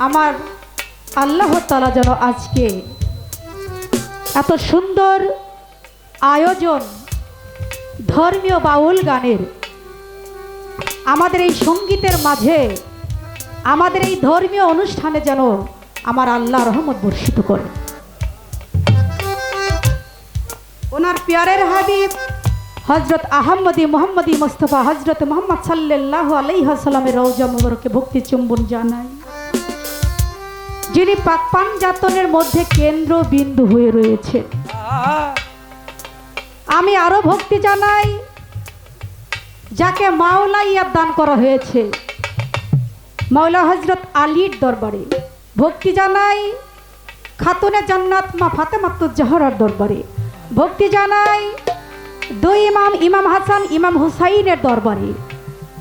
আমার আল্লাহ তাআলা যেন আজকে এত সুন্দর আয়োজন ধর্মীয় বাউল গানের আমাদের এই সঙ্গীতের মাঝে আমাদের এই ধর্মীয় অনুষ্ঠানে যেন আমার আল্লাহ রহমত বর্ষিত করে। ওনার প্যারের হাবিব হজরত আহমদি মোহাম্মদী মুস্তাফা হজরত মোহাম্মদ সাল্লাল্লাহু আলাইহি ওয়াসাল্লামের রওজা মুবারকে ভক্তি চুম্বন জানাই, যিনি পাক পাঞ্জাতনের মধ্যে কেন্দ্র বিন্দু হয়ে রয়েছে। আমি আরো ভক্তি জানাই যাকে মাওলা ইয়াদ দান করা হয়েছে, মাওলা হজরত আলীর দরবারে। ভক্তি জানাই খাতুনে জান্নাত মা ফাতেমাতুজ জাহরার দরবারে। ভক্তি জানাই দুই ইমাম, ইমাম হাসান ইমাম হুসাইনের দরবারে।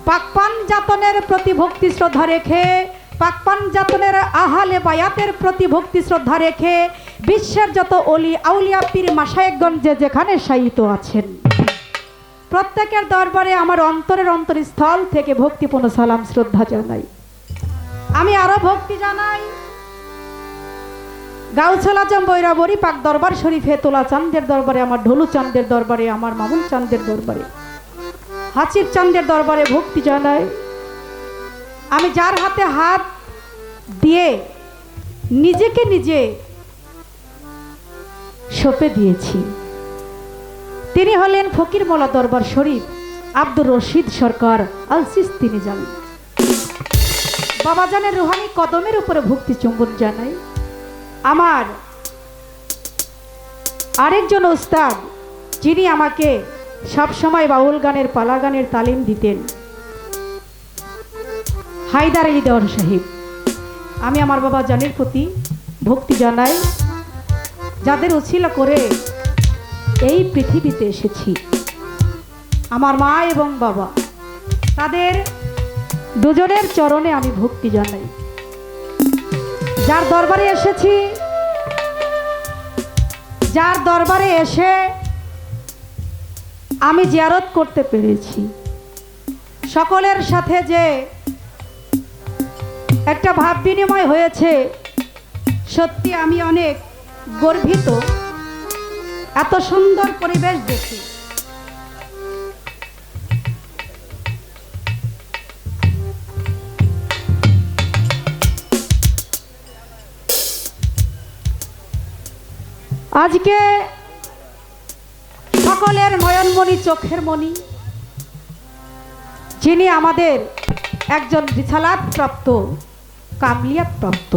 পাক পাঞ্জাতনের প্রতি ভক্তি শ্রদ্ধা রেখে, পাক পাঞ্জাতনের আহলে বায়াতের প্রতি ভক্তি শ্রদ্ধা রেখে বিশ্বের যত অলি আউলিয়া পীর মাশায়েখগণ যে যেখানে শায়িত আছেন প্রত্যেকের দরবারে আমার অন্তরের অন্তরস্থল থেকে ভক্তিপূর্ণ সালাম শ্রদ্ধা জানাই। আমি আরো ভক্তি জানাই গাউছাল আজম বৈরাবরী পাক দরবার শরীফে তোলা চাঁদের দরবারে, আমার ঢোলু চাঁদের দরবারে, আমার মামুন চাঁদের দরবারে, হাসিব চাঁদের দরবারে ভক্তি জানাই। আমি যার হাতে হাত দিয়ে নিজেকে নিজে সঁপে দিয়েছি তিনি হলেন ফকির মোল্লা দরবার শরীফ আব্দুর রশিদ সরকার আল সিস্তি নিজাম। বাবাজানের রুহানি কদমের উপরে ভক্তি চুম্বন জানাই। আমার আরেকজন ওস্তাদ যিনি আমাকে সব সময় বাউল গানের পালা গানের তালিম দিতেন, হায়দার আলী দেওয়ান সাহেব। আমি আমার বাবা জানের প্রতি ভক্তি জানাই, যাদের উছিলা করে এই পৃথিবীতে এসেছি। আমার মা এবং বাবা তাদের দুজনের চরণে আমি ভক্তি জানাই। যার দরবারে এসেছি, যার দরবারে এসে আমি জিয়ারত করতে পেরেছি, সকলের সাথে যে একটা ভাব বিনিময় হয়েছে, সত্যি আমি অনেক গর্বিত এত সুন্দর পরিবেশ দেখি। আজকে সকলের নয়নমণি চোখের মণি, যিনি আমাদের একজন রিসালাত প্রাপ্ত কামলিয়াত প্রাপ্ত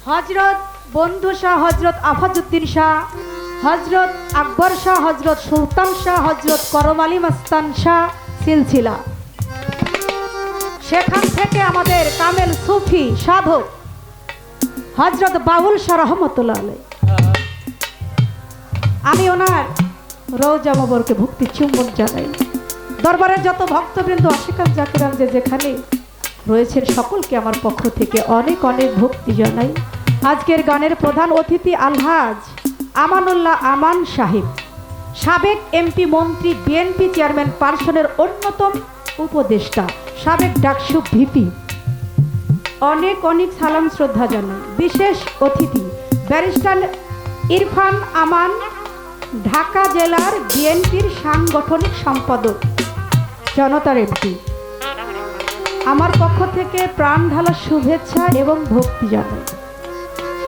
হজরত বন্ধু শাহ, হজরত আফাজউদ্দিন শাহ, হজরত আকবর শাহ, হজরত সুলতান শাহ, হজরত করম আলী মস্তান শাহ সিলসিলা। সেখান থেকে আমাদের কামেল সুফি সাধক হজরত বাউল শাহ রহমতুল্লাহ আলাইহি। আমি ওনার রওজা মুবারকে ভক্তি চুম্বন জানাই। দরবারের যত ভক্তবৃন্দ আশিকান জাকিরান যে যেখানে রয়েছেন সকলকে আমার পক্ষ থেকে অনেক অনেক ভক্তি জানাই। আজকের গানের প্রধান অতিথি আলহাজ আমানুল্লাহ আমান সাহেব, সাবেক এমপি মন্ত্রী, বিএনপি চেয়ারম্যান পার্সনের অন্যতম উপদেষ্টা, সাবেক ডাকসু ভিপি, অনেক অনেক সালাম শ্রদ্ধা জানাই। বিশেষ অতিথি ব্যারিস্টার ইরফান আমান, ঢাকা জেলার বিএনপির সাংগঠনিক সম্পাদক, জনতার এমপি। আমার পক্ষ থেকে প্রাণ ঢালা শুভেচ্ছা এবং ভক্তি জানাই।